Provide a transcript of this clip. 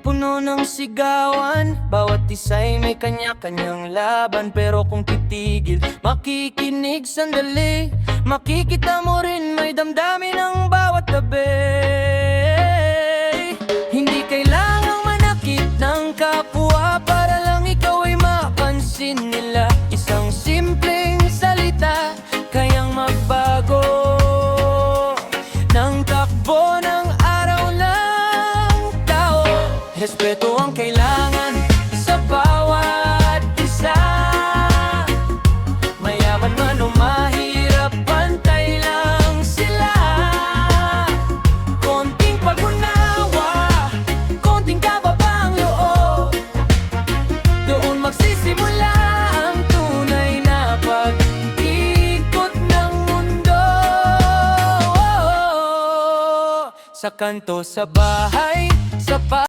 puno ng sigawan. Bawat isa'y may kanya-kanyang laban. Pero kung titigil, makikinig sandali, makikita mo rin may damdamin ang bawat tabi. Hindi kailangang manakit ng kapwa para lang ikaw ay mapansin nila. Isang simpleng salita kayang magbago ng takbo ng araw ng tao. Respeto ang kailangan sa bawat isa, mayaman man o mahirap, pantay lang sila. Konting pag-unawa, konting kababang loob, doon magsisimula ang tunay na pag-ikot ng mundo. Sa kanto, sa bahay, sa